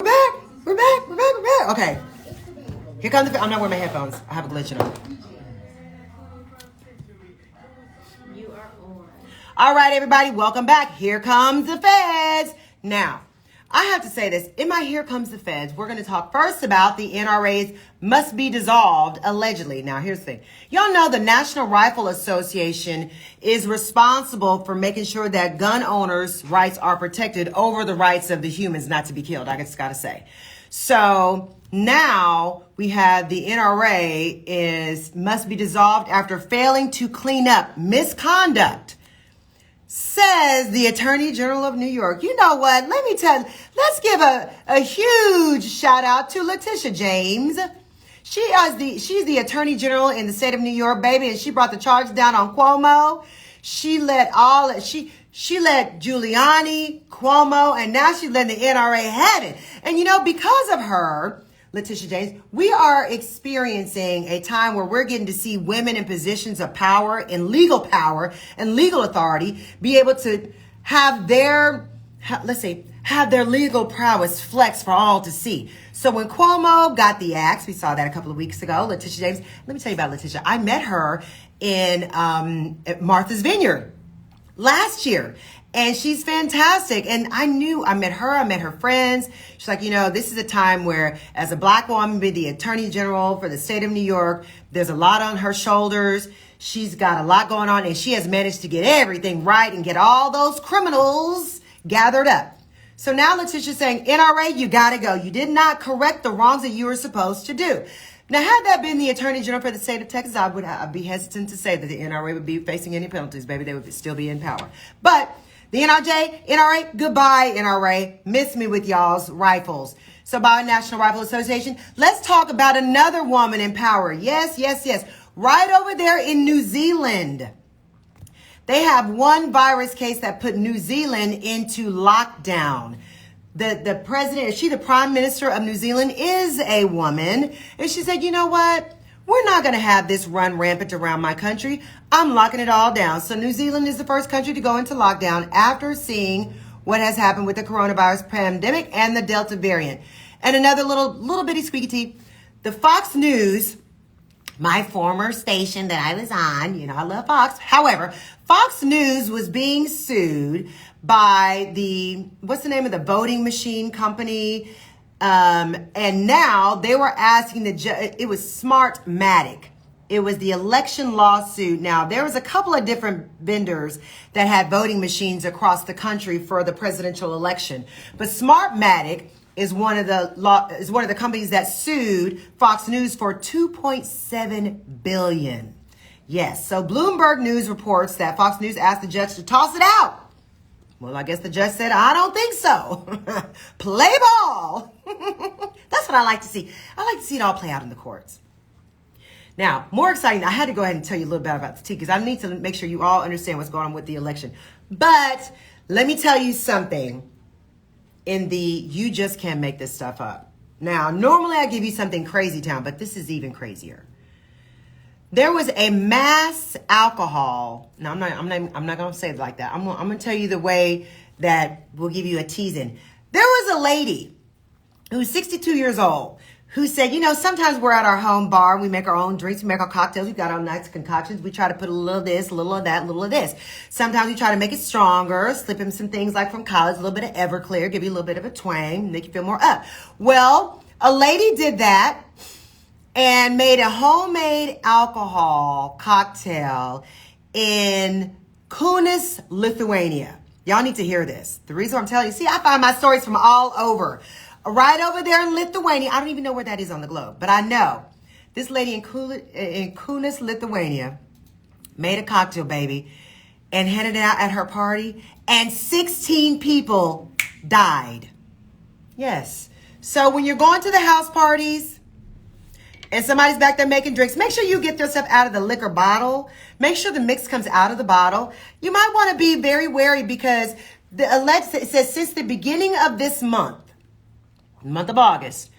We're back. We're back. We're back. We're back. Okay. Here comes the. I'm not wearing my headphones. I have a glitch in them. You are on. All right, everybody. Welcome back. Here comes the feds. Now, I have to say this. In my Here Comes the Feds, we're going to talk first about the NRAs must be dissolved, allegedly. Now, here's the thing. Y'all know the National Rifle Association is responsible for making sure that gun owners' rights are protected over the rights of the humans not to be killed. I just got to say. So now we have the NRA must be dissolved after failing to clean up misconduct. Says the Attorney General of New York. You know what? Let me tell you, let's give a huge shout out to Letitia James. She's the Attorney General in the state of New York, baby, and she brought the charge down on Cuomo. She let Giuliani, Cuomo, and now she's letting the NRA have it. And you know, because of her, Letitia James, we are experiencing a time where we're getting to see women in positions of power and legal authority be able to have their legal prowess flex for all to see. So when Cuomo got the axe, we saw that a couple of weeks ago, Letitia James, let me tell you about Letitia. I met her in at Martha's Vineyard last year. And she's fantastic. And I met her friends. She's like, you know, this is a time where as a black woman, be the Attorney General for the state of New York, there's a lot on her shoulders. She's got a lot going on and she has managed to get everything right and get all those criminals gathered up. So now Letitia's saying, NRA, you got to go. You did not correct the wrongs that you were supposed to do. Now, had that been the Attorney General for the state of Texas, I'd be hesitant to say that the NRA would be facing any penalties. Baby, they would still be in power. But the NRA, goodbye, NRA. Miss me with y'all's rifles. So by National Rifle Association, let's talk about another woman in power. Yes. Right over there in New Zealand. They have one virus case that put New Zealand into lockdown. The president, the prime minister of New Zealand is a woman. And she said, you know what? We're not going to have this run rampant around my country. I'm locking it all down. So New Zealand is the first country to go into lockdown after seeing what has happened with the coronavirus pandemic and the Delta variant. And another little bitty squeaky tea. The Fox News, my former station that I was on, you know, I love Fox. However, Fox News was being sued by what's the name of the voting machine company? And now they were asking it was Smartmatic. It was the election lawsuit. Now, there was a couple of different vendors that had voting machines across the country for the presidential election. But Smartmatic is one of the companies that sued Fox News for $2.7 billion. Yes. So Bloomberg News reports that Fox News asked the judge to toss it out. Well, I guess the judge said, I don't think so. Play ball. That's what I like to see. I like to see it all play out in the courts. Now, more exciting, I had to go ahead and tell you a little bit about the tea because I need to make sure you all understand what's going on with the election. But let me tell you something you just can't make this stuff up. Now, normally I give you something crazy town, but this is even crazier. There was a mass alcohol. No, I'm not going to say it like that. I'm going to tell you the way that will give you a teasing. There was a lady who's 62 years old who said, you know, sometimes we're at our home bar. We make our own drinks. We make our cocktails. We got our nice concoctions. We try to put a little of this, a little of that, a little of this. Sometimes we try to make it stronger, slip in some things like from college, a little bit of Everclear, give you a little bit of a twang, make you feel more up. Well, a lady did that and made a homemade alcohol cocktail in Kaunas, Lithuania. Y'all need to hear this. The reason I'm telling you, see, I find my stories from all over. Right over there in Lithuania. I don't even know where that is on the globe, but I know this lady in Kaunas, Lithuania made a cocktail, baby, and handed it out at her party, and 16 people died. Yes. So when you're going to the house parties and somebody's back there making drinks, make sure you get yourself out of the liquor bottle. Make sure the mix comes out of the bottle. You might want to be very wary because it says since the beginning of this month of August,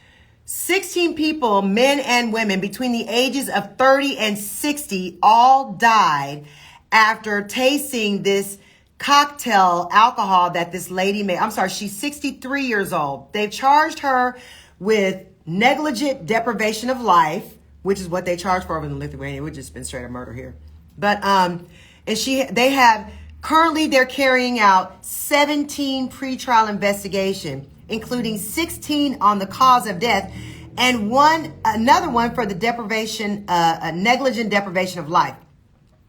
16 people, men and women between the ages of 30 and 60 all died after tasting this cocktail alcohol that this lady made. I'm sorry, she's 63 years old. They've charged her with negligent deprivation of life, which is what they charge for over in Lithuania. It would just been straight up murder here. But currently they're carrying out 17 pretrial investigation, including 16 on the cause of death and another one for the negligent deprivation of life.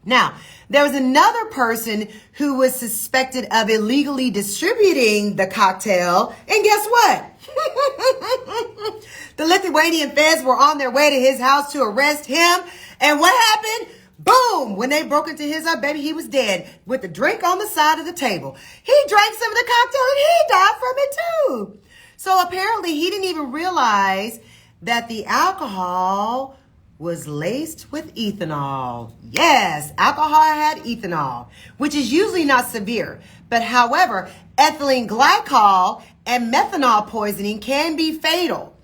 Now, there was another person who was suspected of illegally distributing the cocktail. And guess what? The Lithuanian feds were on their way to his house to arrest him. And what happened? Boom! When they broke into his house, baby, he was dead with the drink on the side of the table. He drank some of the cocktail and he died from it too. So apparently he didn't even realize that the alcohol was laced with ethanol. Yes, alcohol had ethanol, which is usually not severe. But however, ethylene glycol and methanol poisoning can be fatal.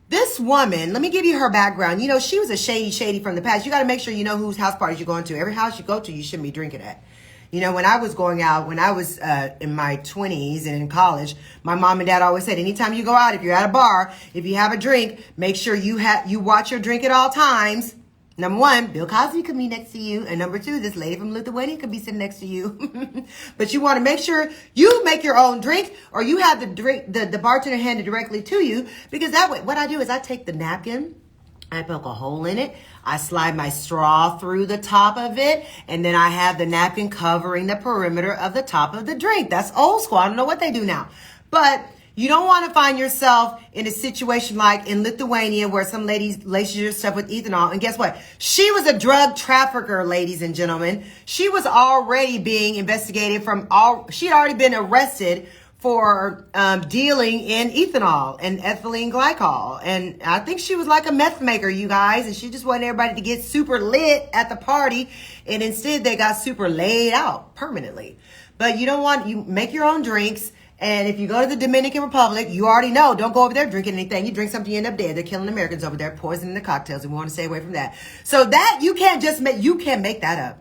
This woman, let me give you her background. You know, she was a shady from the past. You got to make sure you know whose house parties you're going to. Every house you go to, you shouldn't be drinking at. You know, when I was going out, when I was in my 20s and in college, my mom and dad always said, anytime you go out, if you're at a bar, if you have a drink, make sure you watch your drink at all times. Number one, Bill Cosby could be next to you. And number two, this lady from Lithuania could be sitting next to you. But you want to make sure you make your own drink or you have the bartender handed directly to you. Because that way, what I do is I take the napkin, I poke a hole in it, I slide my straw through the top of it, and then I have the napkin covering the perimeter of the top of the drink. That's old school. I don't know what they do now. But you don't want to find yourself in a situation like in Lithuania where some lady laces your stuff with ethanol. And guess what? She was a drug trafficker, ladies and gentlemen. She was already being investigated she had already been arrested for dealing in ethanol and ethylene glycol. And I think she was like a meth maker, you guys. And she just wanted everybody to get super lit at the party. And instead they got super laid out permanently. But you make your own drinks. And if you go to the Dominican Republic, you already know, don't go over there drinking anything. You drink something, you end up dead. They're killing Americans over there, poisoning the cocktails. And we want to stay away from that. So that you can't make that up.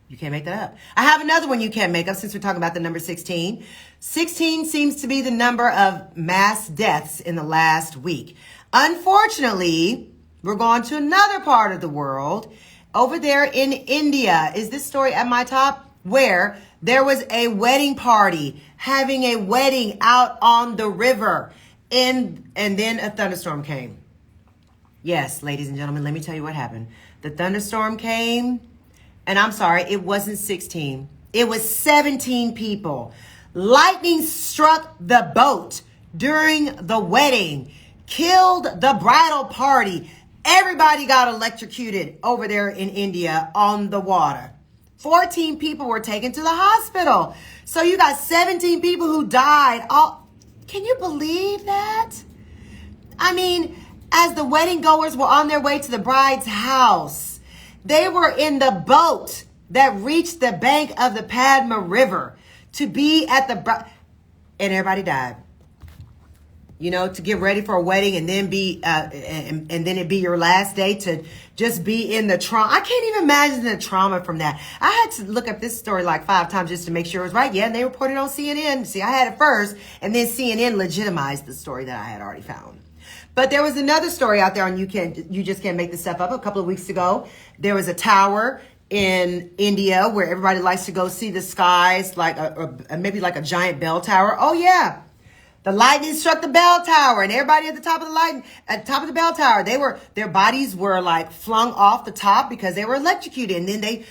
You can't make that up. I have another one you can't make up since we're talking about the number 16. 16 seems to be the number of mass deaths in the last week. Unfortunately, we're going to another part of the world. Over there in India, is this story at my top? Where there was a wedding party, having a wedding out on the river. And then a thunderstorm came. Yes, ladies and gentlemen, let me tell you what happened. The thunderstorm came. And I'm sorry, it wasn't 16. It was 17 people. Lightning struck the boat during the wedding, killed the bridal party. Everybody got electrocuted over there in India on the water. 14 people were taken to the hospital. So you got 17 people who died. Can you believe that? I mean, as the wedding goers were on their way to the bride's house, they were in the boat that reached the bank of the Padma River to be at and everybody died. You know, to get ready for a wedding and then and then it be your last day to just be in the trauma. I can't even imagine the trauma from that. I had to look up this story like 5 times just to make sure it was right. Yeah, and they reported on CNN. See, I had it first, and then CNN legitimized the story that I had already found. But there was another story out there on You Just Can't Make This Stuff Up. A couple of weeks ago, there was a tower in India where everybody likes to go see the skies, like maybe like a giant bell tower. Oh yeah, the lightning struck the bell tower, and everybody at the top of the bell tower, their bodies were like flung off the top because they were electrocuted. And then they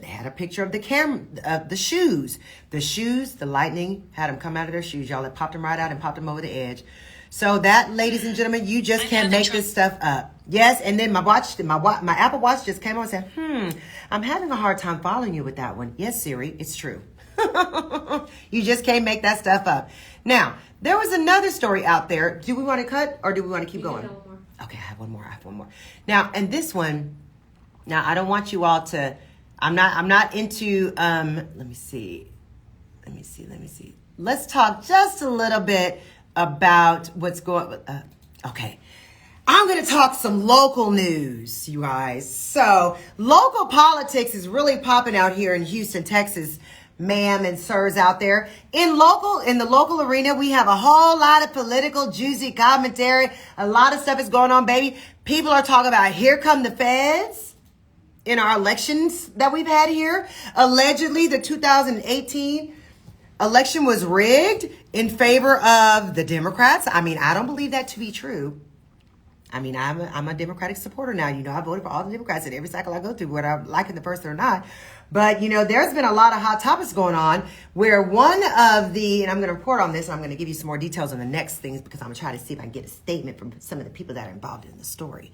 had a picture of the shoes, the lightning had them come out of their shoes, y'all. It popped them right out and popped them over the edge. So that, ladies and gentlemen, you just can't make this stuff up. Yes, and then my Apple Watch just came on and said, I'm having a hard time following you with that one. Yes, Siri, it's true. You just can't make that stuff up. Now, there was another story out there. Do we want to cut or do we want to keep going? Okay, I have one more. Now, and this one, I don't want you all to, I'm not into, let me see. Let's talk just a little bit about what's going okay. I'm going to talk some local news, you guys. So local politics is really popping out here in Houston, Texas, ma'am and sirs out there. In the local arena, we have a whole lot of political, juicy commentary. A lot of stuff is going on, baby. People are talking about here come the feds in our elections that we've had here. Allegedly, the 2018 election was rigged in favor of the Democrats. I mean, I don't believe that to be true. I mean, I'm a Democratic supporter now. I voted for all the Democrats in every cycle I go through, whether I'm liking the person or not. But, there's been a lot of hot topics going on where one of and I'm going to report on this, and I'm going to give you some more details on the next things because I'm going to try to see if I can get a statement from some of the people that are involved in the story.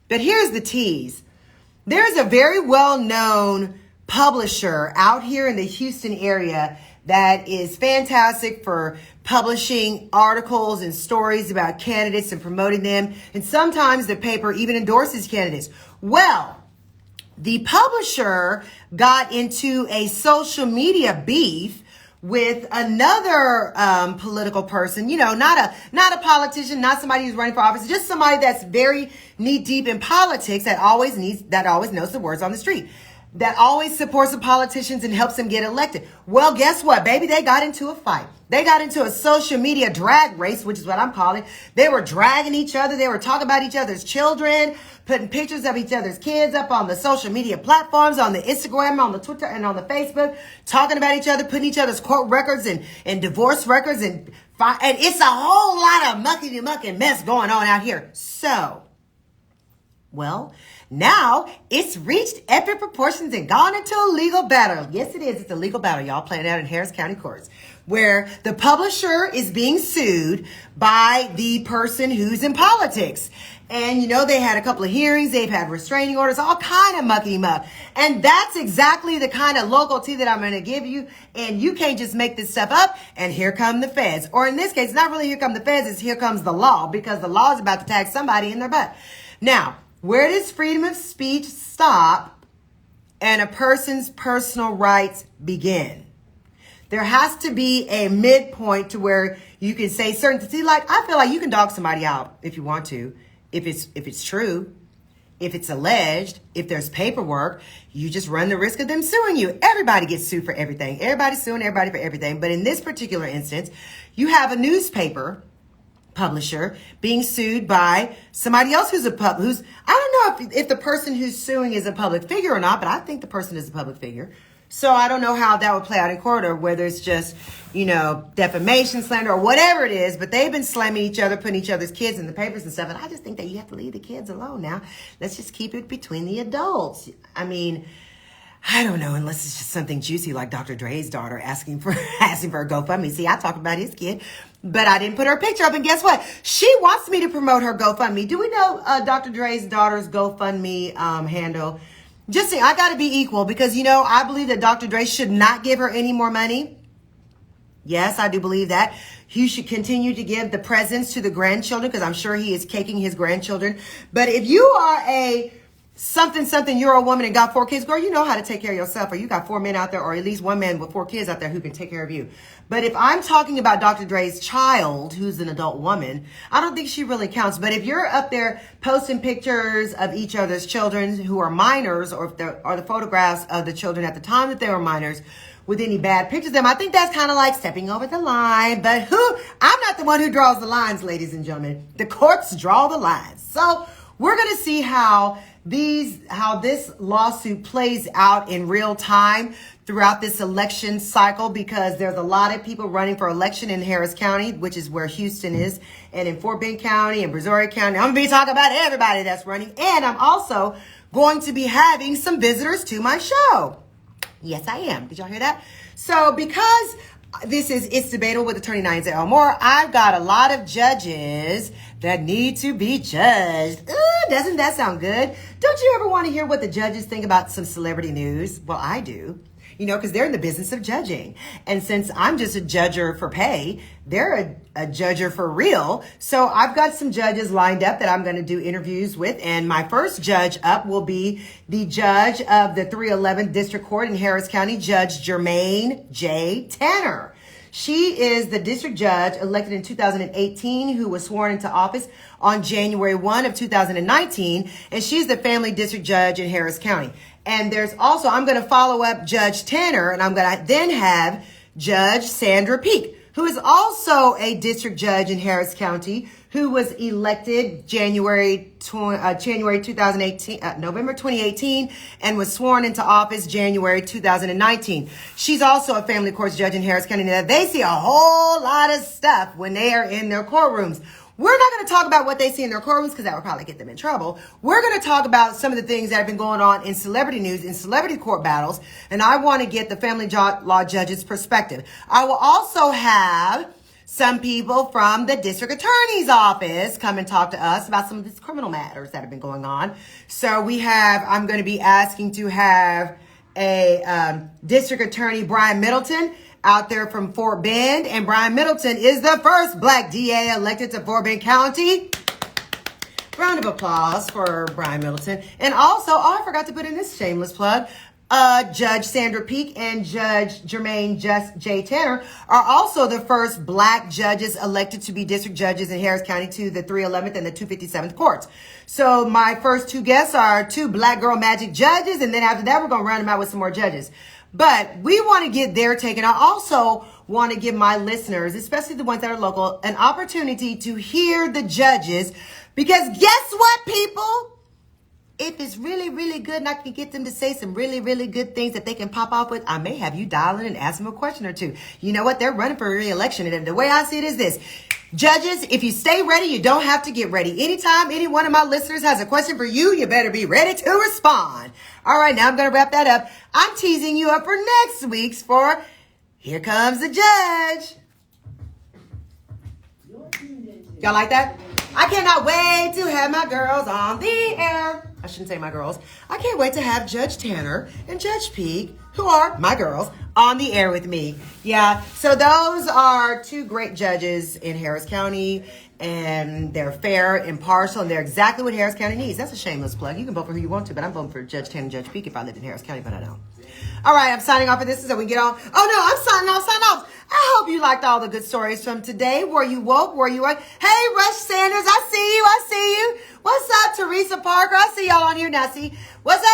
But here's the tease. There's a very well-known publisher out here in the Houston area that is fantastic for publishing articles and stories about candidates and promoting them. And sometimes the paper even endorses candidates. Well, the publisher got into a social media beef with another political person, not a politician, not somebody who's running for office, just somebody that's very knee deep in politics that always knows the words on the street, that always supports the politicians and helps them get elected. Well, guess what, baby? They got into a fight. They got into a social media drag race, which is what I'm calling. They were dragging each other. They were talking about each other's children, putting pictures of each other's kids up on the social media platforms, on the Instagram, on the Twitter, and on the Facebook, talking about each other, putting each other's court records and divorce records. And it's a whole lot of mucky and mess going on out here. So, well, now it's reached epic proportions and gone into a legal battle. Yes, it is. It's a legal battle, y'all, playing out in Harris County courts, where the publisher is being sued by the person who's in politics. And, they had a couple of hearings. They've had restraining orders, all kind of mucky-muck. And that's exactly the kind of local tea that I'm going to give you. And you can't just make this stuff up and here come the feds. Or in this case, it's not really here come the feds, it's here comes the law, because the law is about to tag somebody in their butt. Now, where does freedom of speech stop and a person's personal rights begin? There has to be a midpoint to where you can say certain things. Like, I feel like you can dog somebody out if you want to, if it's true, if it's alleged, if there's paperwork. You just run the risk of them suing you. Everybody gets sued for everything. Everybody's suing everybody for everything. But in this particular instance, you have a newspaper publisher being sued by somebody else who's I don't know if the person who's suing is a public figure or not, but I think the person is a public figure. So I don't know how that would play out in court, or whether it's just, defamation, slander, or whatever it is. But they've been slamming each other, putting each other's kids in the papers and stuff. And I just think that you have to leave the kids alone now. Let's just keep it between the adults. I mean, I don't know, unless it's just something juicy like Dr. Dre's daughter asking for a GoFundMe. See, I talked about his kid, but I didn't put her picture up. And guess what? She wants me to promote her GoFundMe. Do we know Dr. Dre's daughter's GoFundMe handle? Just saying, I got to be equal because, I believe that Dr. Dre should not give her any more money. Yes, I do believe that. He should continue to give the presents to the grandchildren because I'm sure he is caking his grandchildren. But if you are a something, you're a woman and got 4 kids, girl, you know how to take care of yourself, or you got 4 men out there, or at least one man with 4 kids out there who can take care of you. But if I'm talking about Dr. Dre's child, who's an adult woman, I don't think she really counts. But if you're up there posting pictures of each other's children who are minors, or if there are the photographs of the children at the time that they were minors with any bad pictures of them, I think that's kind of like stepping over the line. But I'm not the one who draws the lines, ladies and gentlemen. The courts draw the lines. So we're going to see how this lawsuit plays out in real time throughout this election cycle, because there's a lot of people running for election in Harris County, which is where Houston is, and in Fort Bend County and Brazoria County. I'm going to be talking about everybody that's running, and I'm also going to be having some visitors to my show. Yes, I am. Did y'all hear that? So because it's debatable with Attorney Nyanza Elmore, I've got a lot of judges that need to be judged. Doesn't that sound good? Don't you ever want to hear what the judges think about some celebrity news? Well, I do. Because they're in the business of judging. And since I'm just a judger for pay, they're a judger for real. So I've got some judges lined up that I'm going to do interviews with. And my first judge up will be the judge of the 311 District Court in Harris County, Judge Jermaine J. Tanner. She is the district judge elected in 2018 who was sworn into office on January 1 of 2019. And she's the family district judge in Harris County. And there's also, I'm going to follow up Judge Tanner, and I'm going to then have Judge Sandra Peak, who is also a district judge in Harris County, who was elected November 2018, and was sworn into office January 2019. She's also a family courts judge in Harris County. Now, they see a whole lot of stuff when they are in their courtrooms. We're not going to talk about what they see in their courtrooms because that would probably get them in trouble. We're going to talk about some of the things that have been going on in celebrity news, in celebrity court battles, and I want to get the family law judge's perspective. I will also have some people from the district attorney's office come and talk to us about some of these criminal matters that have been going on. So I'm going to be asking to have a district attorney, Brian Middleton, out there from Fort Bend. And Brian Middleton is the first Black DA elected to Fort Bend County. Round of applause for Brian Middleton. And also, I forgot to put in this shameless plug. Judge Sandra Peak and Judge Jermaine J. Tanner are also the first Black judges elected to be district judges in Harris County to the 311th and the 257th courts. So my first two guests are two Black Girl Magic judges, and then after that, we're going to round them out with some more judges. But we want to get their take, and I also want to give my listeners, especially the ones that are local, an opportunity to hear the judges. Because guess what, people? If it's really, really good and I can get them to say some really, really good things that they can pop off with, I may have you dial in and ask them a question or two. You know what? They're running for re-election. And the way I see it is this. Judges, if you stay ready, you don't have to get ready. Anytime any one of my listeners has a question for you, you better be ready to respond. All right, now I'm going to wrap that up. I'm teasing you up for next week's for Here Comes the Judge. Y'all like that? I cannot wait to have my girls on the air. I shouldn't say my girls. I can't wait to have Judge Tanner and Judge Peak, who are my girls, on the air with me. Yeah, so those are two great judges in Harris County, and they're fair, impartial, and they're exactly what Harris County needs. That's a shameless plug. You can vote for who you want to, but I'm voting for Judge Tanner and Judge Peak if I lived in Harris County, but I don't. All right, I'm signing off for this so we can get on. Oh, no, I'm signing off. I hope you liked all the good stories from today. Were you woke? Were you awake? Hey, Rush Sanders, I see you. What's up, Teresa Parker? I see y'all on here now. See, what's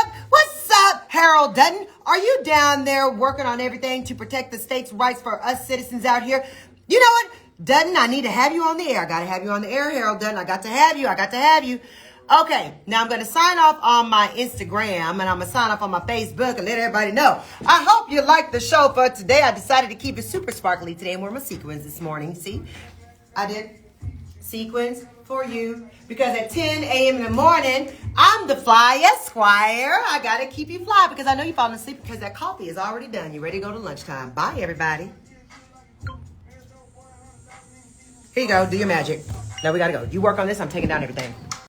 up, Harold Dutton? Are you down there working on everything to protect the state's rights for us citizens out here? You know what, Dutton, I need to have you on the air. I got to have you on the air, Harold Dutton. I got to have you. Okay, now I'm going to sign off on my Instagram, and I'm going to sign off on my Facebook and let everybody know. I hope you liked the show for today. I decided to keep it super sparkly today and wear my sequins this morning. See, I did sequins for you because at 10 a.m. in the morning, I'm the fly Esquire. I got to keep you fly because I know you're falling asleep because that coffee is already done. You ready to go to lunchtime. Bye, everybody. Here you go. Do your magic. Now we got to go. You work on this. I'm taking down everything.